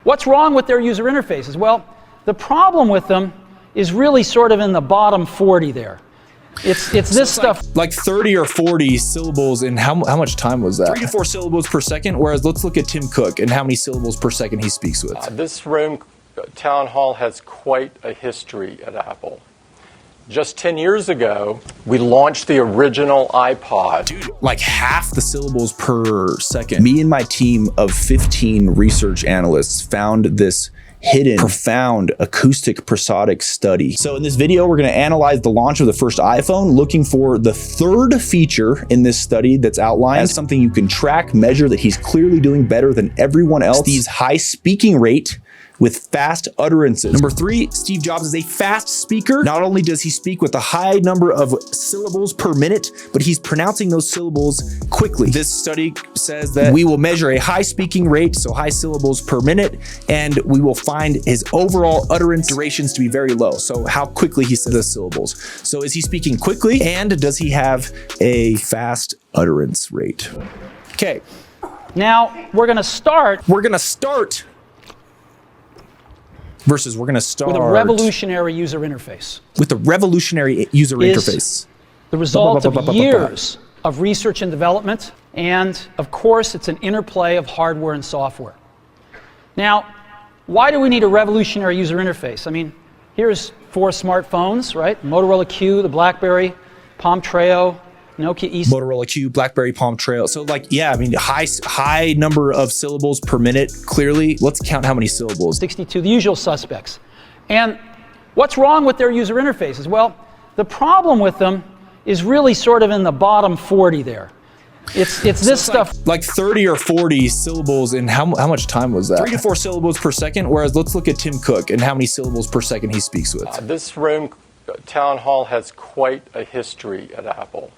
what's wrong with their user interfaces? Well, the problem with them is really sort of in the bottom 40 there. It's this stuff. Like 30 or 40 syllables in how much time was that? 3 to 4 syllables per second, whereas let's look at Tim Cook and how many syllables per second he speaks with. This room town hall has quite a history at Apple. Just 10 years ago, we launched the original iPod. Dude, like half the syllables per second. Me and my team of 15 research analysts found this hidden, profound acoustic prosodic study. So in this video, we're going to analyze the launch of the first iPhone, looking for the third feature in this study that's outlined as something you can track, measure that he's clearly doing better than everyone else. Steve's high speaking rate with fast utterances. Number 3, Steve Jobs is a fast speaker. Not only does he speak with a high number of syllables per minute, but he's pronouncing those syllables quickly. This study says that we will measure a high speaking rate, so high syllables per minute, and we will find his overall utterance durations to be very low. So how quickly he says the syllables. So is he speaking quickly, and does he have a fast utterance rate? Okay. Now, we're going to start with a revolutionary user interface. With a revolutionary user interface. The result of years of research and development, and of course, it's an interplay of hardware and software. Now, why do we need a revolutionary user interface? I mean, here's 4 smartphones, right? Motorola Q, the BlackBerry, Palm Treo, Nokia E. Motorola Q, BlackBerry, Palm Trail. So like, yeah, I mean, high number of syllables per minute, clearly. Let's count how many syllables. 62, the usual suspects. And what's wrong with their user interfaces? Well, the problem with them is really sort of in the bottom 40 there. It's this stuff. Like 30 or 40 syllables in how much time was that? 3 to 4 syllables per second, whereas let's look at Tim Cook and how many syllables per second he speaks with. This room town hall has quite a history at Apple.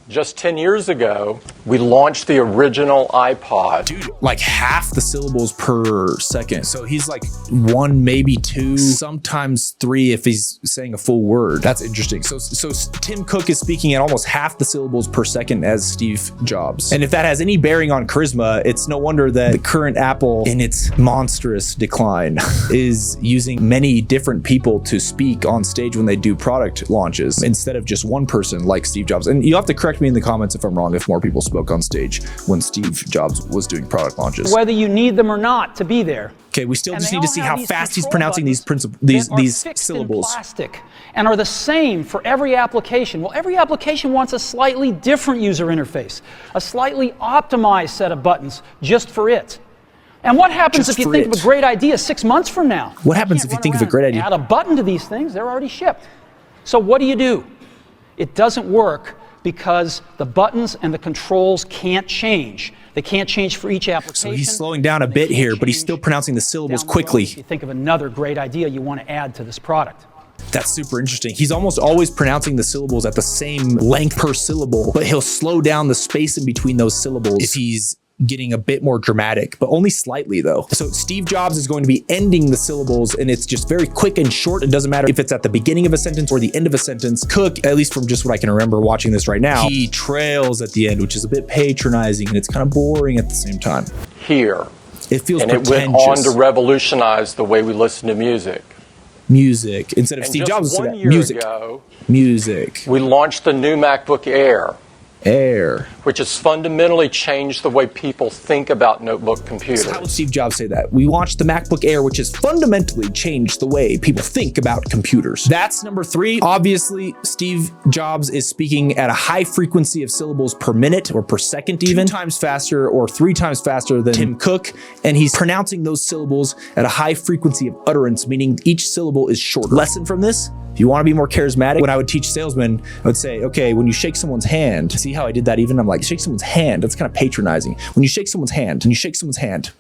Just 10 years ago, we launched the original iPod. Dude, like half the syllables per second. So he's like 1, maybe 2, sometimes 3 if he's saying a full word. That's interesting. So Tim Cook is speaking at almost half the syllables per second as Steve Jobs. And if that has any bearing on charisma, it's no wonder that the current Apple, in its monstrous decline, is using many different people to speak on stage when they do product launches instead of just one person like Steve Jobs. And you have to correct me in the comments if I'm wrong, if more people spoke on stage when Steve Jobs was doing product launches. Whether you need them or not to be there. Okay, we still just need to see how fast he's pronouncing these syllables. Plastic and are the same for every application. Well, every application wants a slightly different user interface, a slightly optimized set of buttons just for it. And what happens if you think of a great idea 6 months from now? What happens if you think of a great idea? Add a button to these things, they're already shipped. So what do? It doesn't work because the buttons and the controls can't change. They can't change for each application. So he's slowing down a bit here, but he's still pronouncing the syllables quickly. If you think of another great idea you want to add to this product. That's super interesting. He's almost always pronouncing the syllables at the same length per syllable, but he'll slow down the space in between those syllables if he's getting a bit more dramatic, but only slightly though. So Steve Jobs is going to be ending the syllables, and it's just very quick and short. It doesn't matter if it's at the beginning of a sentence or the end of a sentence. Cook, at least from just what I can remember watching this right now, he trails at the end, which is a bit patronizing, and it's kind of boring at the same time. Here. It feels and pretentious. It went on to revolutionize the way we listen to music. Music. Instead of Steve Jobs, just 1 year ago, music. We launched the new MacBook Air. Which has fundamentally changed the way people think about notebook computers. So how would Steve Jobs say that? We launched the MacBook Air, which has fundamentally changed the way people think about computers. That's number 3. Obviously, Steve Jobs is speaking at a high frequency of syllables per minute or per second even. 2 times faster or 3 times faster than Tim Cook. And he's pronouncing those syllables at a high frequency of utterance, meaning each syllable is shorter. Lesson from this? If you want to be more charismatic, when I would teach salesmen, I would say, okay, when you shake someone's hand, see how I did that even? I'm like, shake someone's hand. That's kind of patronizing. When you shake someone's hand,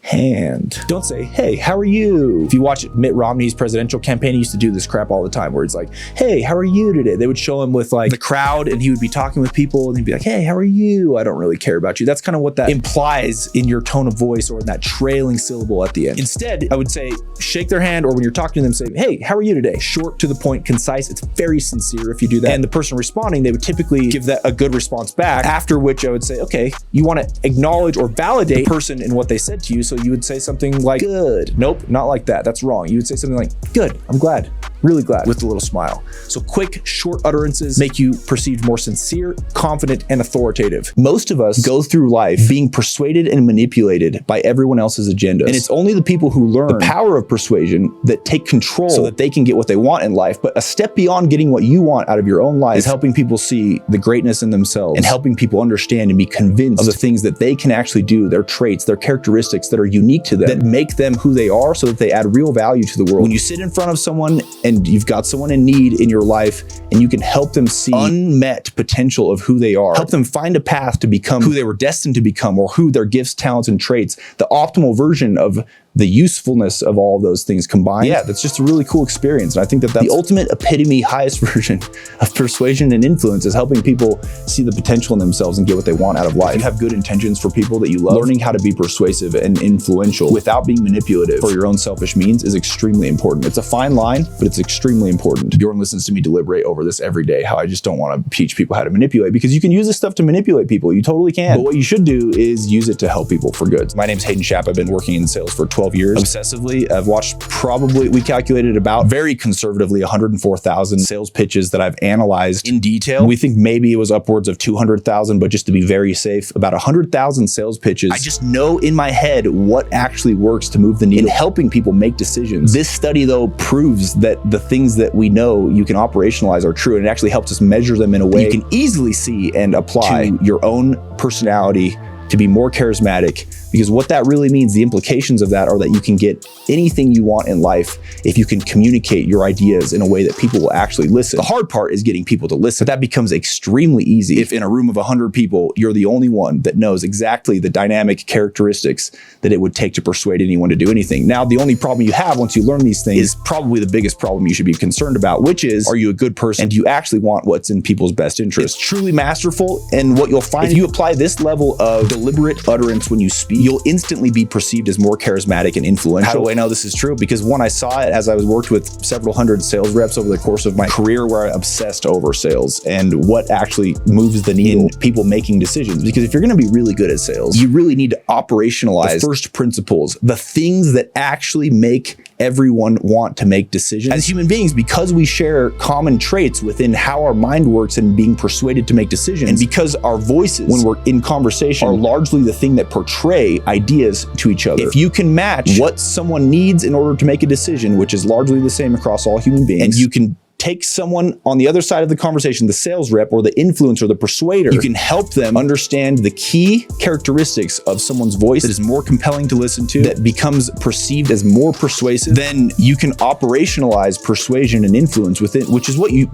hand. Don't say, hey, how are you? If you watch Mitt Romney's presidential campaign, he used to do this crap all the time where it's like, hey, how are you today? They would show him with like the crowd and he would be talking with people and he'd be like, hey, how are you? I don't really care about you. That's kind of what that implies in your tone of voice or in that trailing syllable at the end. Instead, I would say, shake their hand, or when you're talking to them, say, hey, how are you today? Short, to the point, concise. It's very sincere if you do that. And the person responding, they would typically give that a good response back, after which I would say, okay, you want to acknowledge or validate the person in what they said to you. So you would say something like, good. Nope, not like that. That's wrong. You would say something like, good, I'm glad, really glad, with a little smile. So quick, short utterances make you perceived more sincere, confident, and authoritative. Most of us go through life being persuaded and manipulated by everyone else's agendas. And it's only the people who learn the power of persuasion that take control so that they can get what they want in life. But a step beyond getting what you want out of your own life is helping people see the greatness in themselves and helping people understand and be convinced of the things that they can actually do, their traits, their characteristics that are unique to them, that make them who they are so that they add real value to the world. When you sit in front of someone and you've got someone in need in your life and you can help them see unmet potential of who they are, help them find a path to become who they were destined to become, or who their gifts, talents, and traits, the optimal version of the usefulness of all of those things combined. Yeah, that's just a really cool experience. And I think that that's the ultimate epitome, highest version of persuasion and influence, is helping people see the potential in themselves and get what they want out of life. If you have good intentions for people that you love, learning how to be persuasive and influential without being manipulative for your own selfish means is extremely important. It's a fine line, but it's extremely important. Bjorn listens to me deliberate over this every day, how I just don't want to teach people how to manipulate, because you can use this stuff to manipulate people. You totally can. But what you should do is use it to help people for good. My name's Hayden Schaap. I've been working in sales for 12 years obsessively. I've watched probably, we calculated about, very conservatively, 104,000 sales pitches that I've analyzed in detail. We think maybe it was upwards of 200,000, but just to be very safe, about 100,000 sales pitches. I just know in my head what actually works to move the needle in helping people make decisions. This study, though, proves that the things that we know you can operationalize are true, and it actually helps us measure them in a way you can easily see and apply to your own personality to be more charismatic. Because what that really means, the implications of that are that you can get anything you want in life if you can communicate your ideas in a way that people will actually listen. The hard part is getting people to listen. But that becomes extremely easy if in a room of 100 people, you're the only one that knows exactly the dynamic characteristics that it would take to persuade anyone to do anything. Now, the only problem you have once you learn these things is probably the biggest problem you should be concerned about, which is, are you a good person? And do you actually want what's in people's best interest? It's truly masterful. And what you'll find, if you apply this level of deliberate utterance when you speak, you'll instantly be perceived as more charismatic and influential. How do I know this is true? Because one, I saw it as I was worked with several hundred sales reps over the course of my career, where I obsessed over sales and what actually moves the needle in people making decisions. Because if you're going to be really good at sales, you really need to operationalize the first principles, the things that actually make everyone want to make decisions. As human beings, because we share common traits within how our mind works and being persuaded to make decisions, and because our voices, when we're in conversation, are largely the thing that portray ideas to each other. If you can match what someone needs in order to make a decision, which is largely the same across all human beings, and you can take someone on the other side of the conversation, the sales rep or the influencer, the persuader, you can help them understand the key characteristics of someone's voice that is more compelling to listen to, that becomes perceived as more persuasive. Then you can operationalize persuasion and influence within, which is what you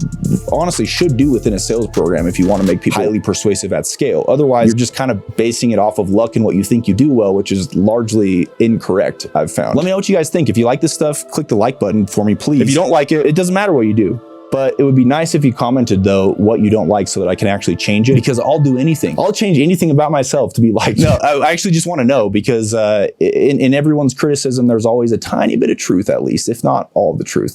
honestly should do within a sales program if you want to make people highly persuasive at scale. Otherwise, you're just kind of basing it off of luck and what you think you do well, which is largely incorrect, I've found. Let me know what you guys think. If you like this stuff, click the like button for me, please. If you don't like it, it doesn't matter what you do. But it would be nice if you commented, though, what you don't like so that I can actually change it, because I'll do anything. I'll change anything about myself to be liked. No, I actually just want to know, because in everyone's criticism, there's always a tiny bit of truth, at least, if not all of the truth.